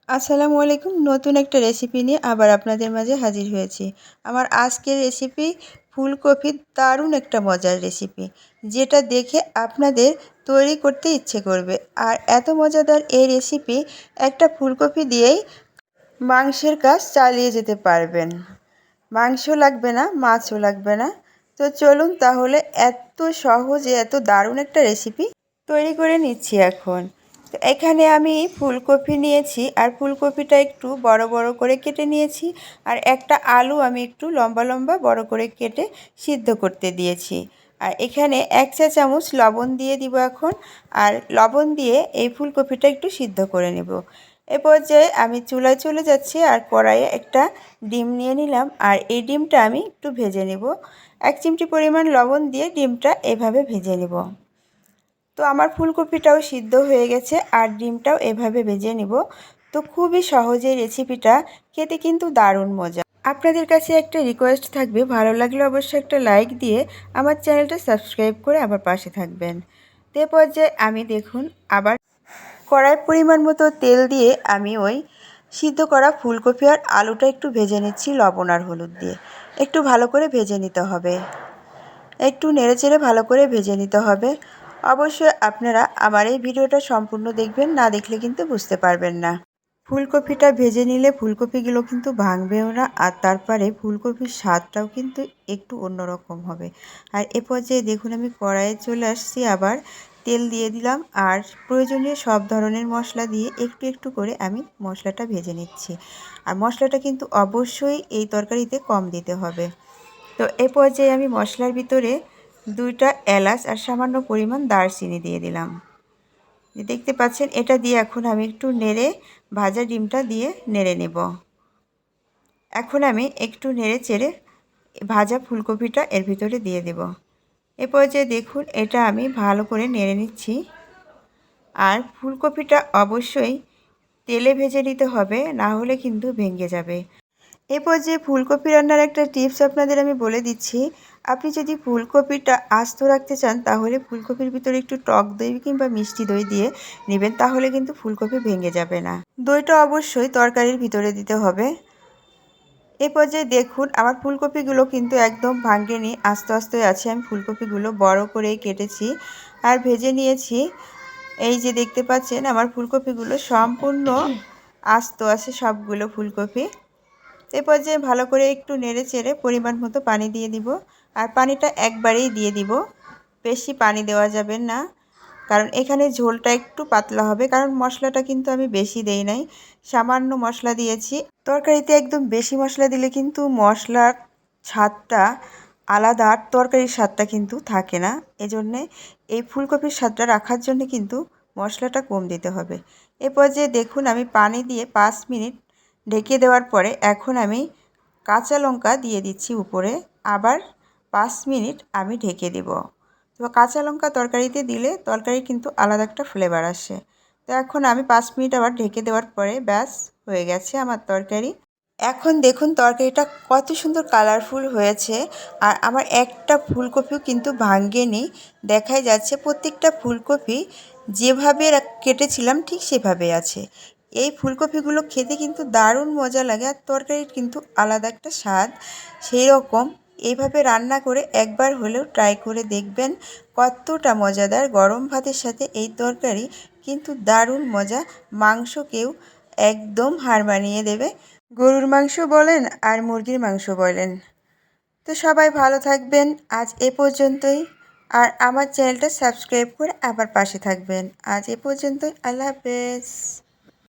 আসসালামু আলাইকুম। নতুন একটা রেসিপি নিয়ে আবার আপনাদের মাঝে হাজির হয়েছি। আমার আজকের রেসিপি ফুলকপির দারুণ একটা মজার রেসিপি, যেটা দেখে আপনাদের তৈরি করতে ইচ্ছে করবে। আর এত মজাদার এই রেসিপি, একটা ফুলকপি দিয়েই মাংসের কাজ চালিয়ে যেতে পারবেন। মাংস লাগবে না, মাছও লাগবে না। তো চলুন তাহলে এত সহজে এত দারুণ একটা রেসিপি তৈরি করে নিচ্ছি এখন। তো এখানে আমি ফুলকপি নিয়েছি, আর ফুলকপিটা একটু বড় বড় করে কেটে নিয়েছি। আর একটা আলু আমি একটু লম্বা লম্বা বড় করে কেটে সিদ্ধ করতে দিয়েছি। আর এখানে 1 চা চামচ লবণ দিয়ে দিব এখন। আর লবণ দিয়ে এই ফুলকপিটা একটু সিদ্ধ করে নেব। এ পর্যায়ে আমি চুলায় চলে যাচ্ছি, আর কড়াইয়ে একটা ডিম নিয়ে নিলাম। আর এই ডিমটা আমি একটু ভেজে নেব। 1 চিমটি পরিমাণ লবণ দিয়ে ডিমটা এভাবে ভেজে নেব। তো আমার ফুলকপিটাও সিদ্ধ হয়ে গেছে, আর ডিমটাও এভাবে ভেজে নেব। তো খুবই সহজে রেসিপিটা, খেতে কিন্তু দারুণ মজা। আপনাদের কাছে একটা রিকোয়েস্ট থাকবে, ভালো লাগলে অবশ্যই একটা লাইক দিয়ে আমার চ্যানেলটা সাবস্ক্রাইব করে আমার পাশে থাকবেন। তো এ পর্যায়ে আমি দেখুন আবার কড়াই পরিমাণ মতো তেল দিয়ে আমি ওই সিদ্ধ করা ফুলকপি আর আলুটা একটু ভেজে নিচ্ছি লবণ আর হলুদ দিয়ে। একটু ভালো করে ভেজে নিতে হবে, একটু নেড়েচেড়ে ভালো করে ভেজে নিতে হবে। অবশ্যই আপনারা আমার এই ভিডিওটা সম্পূর্ণ দেখবেন, না দেখলে কিন্তু বুঝতে পারবেন না। ফুলকপিটা ভেজে নিলে ফুলকপিগুলো কিন্তু ভাঙবেও না, আর তারপরে ফুলকপির স্বাদটাও কিন্তু একটু অন্যরকম হবে। আর এ পর্যায়ে দেখুন আমি কড়াইয়ে চলে আসছি, আবার তেল দিয়ে দিলাম। আর প্রয়োজনীয় সব ধরনের মশলা দিয়ে একটু একটু করে আমি মশলাটা ভেজে নিচ্ছি। আর মশলাটা কিন্তু অবশ্যই এই তরকারিতে কম দিতে হবে। তো এ পর্যায়ে আমি মশলার ভিতরে 2টা এলাচ আর সামান্য পরিমাণ দারচিনি দিয়ে দিলাম। দেখতে পাচ্ছেন, এটা দিয়ে এখন আমি একটু নেড়ে ভাজা ডিমটা দিয়ে নেড়ে নেব। এখন আমি একটু নেড়ে চেড়ে ভাজা ফুলকপিটা এর ভিতরে দিয়ে দেব। এ পর্যায়ে দেখুন এটা আমি ভালো করে নেড়ে নিচ্ছি। আর ফুলকপিটা অবশ্যই তেলে ভেজে নিতে হবে, না হলে কিন্তু ভেঙে যাবে। এ পর্যায়ে ফুলকপি রান্নার একটা টিপস আপনাদের আমি বলে দিচ্ছি। আপনি যদি ফুলকপিটা আস্ত রাখতে চান, তাহলে ফুলকপির ভিতরে একটু টক দই কিংবা মিষ্টি দই দিয়ে নেবেন, তাহলে কিন্তু ফুলকপি ভেঙে যাবে না। দইটা অবশ্যই তরকারির ভিতরে দিতে হবে। এই পর্যায়ে দেখুন আমার ফুলকপিগুলো কিন্তু একদম ভাঙেনি, আস্তে আস্তে আছে। আমি ফুলকপিগুলো বড় করেই কেটেছি আর ভেজে নিয়েছি। এই যে দেখতে পাচ্ছেন আমার ফুলকপিগুলো সম্পূর্ণ আস্ত আছে সবগুলো ফুলকপি। এ পর্যায়ে ভালো করে একটু নেড়ে চেড়ে পরিমাণ মতো পানি দিয়ে দিব। আর পানিটা একবারেই দিয়ে দিব, বেশি পানি দেওয়া যাবে না, কারণ এখানে ঝোলটা একটু পাতলা হবে। কারণ মশলাটা কিন্তু আমি বেশি দেই নাই, সামান্য মশলা দিয়েছি। তরকারিতে একদম বেশি মশলা দিলে কিন্তু মশলার স্বাদটা আলাদা, আর তরকারির স্বাদটা কিন্তু থাকে না। এজন্যে এই ফুলকপির স্বাদটা রাখার জন্য কিন্তু মশলাটা কম দিতে হবে। এ পর্যায়ে দেখুন আমি পানি দিয়ে 5 মিনিট ঢেকে দেওয়ার পরে এখন আমি কাঁচা লঙ্কা দিয়ে দিচ্ছি উপরে। আবার 5 মিনিট আমি ঢেকে দেব। তো কাঁচা লঙ্কা তরকারিতে দিলে তরকারি কিন্তু আলাদা একটা ফ্লেভার আসে। তো এখন আমি 5 মিনিট আবার ঢেকে দেওয়ার পরে ব্যাস হয়ে গেছে আমার তরকারি। এখন দেখুন তরকারিটা কত সুন্দর কালারফুল হয়েছে। আর আমার একটা ফুলকপিও কিন্তু ভাঙেনি, দেখাই যাচ্ছে প্রত্যেকটা ফুলকপি যেভাবে কেটেছিলাম ঠিক সেভাবে আছে। এই ফুলকপিগুলো খেতে কিন্তু দারুণ মজা লাগে, আর তরকারির কিন্তু আলাদা একটা স্বাদ। সেই রকম এইভাবে রান্না করে একবার হলেও ট্রাই করে দেখবেন, কতটা মজাদার। গরম ভাতের সাথে এই তরকারি কিন্তু দারুণ মজা, মাংসকেও একদম হার মানিয়ে দেবে। গরুর মাংস বলেন আর মুরগির মাংস বলেন। তো সবাই ভালো থাকবেন, আজ এ পর্যন্তই। আর আমার চ্যানেলটা সাবস্ক্রাইব করে আবার পাশে থাকবেন। আজ এ পর্যন্তই, আল্লাহ হাফেজ।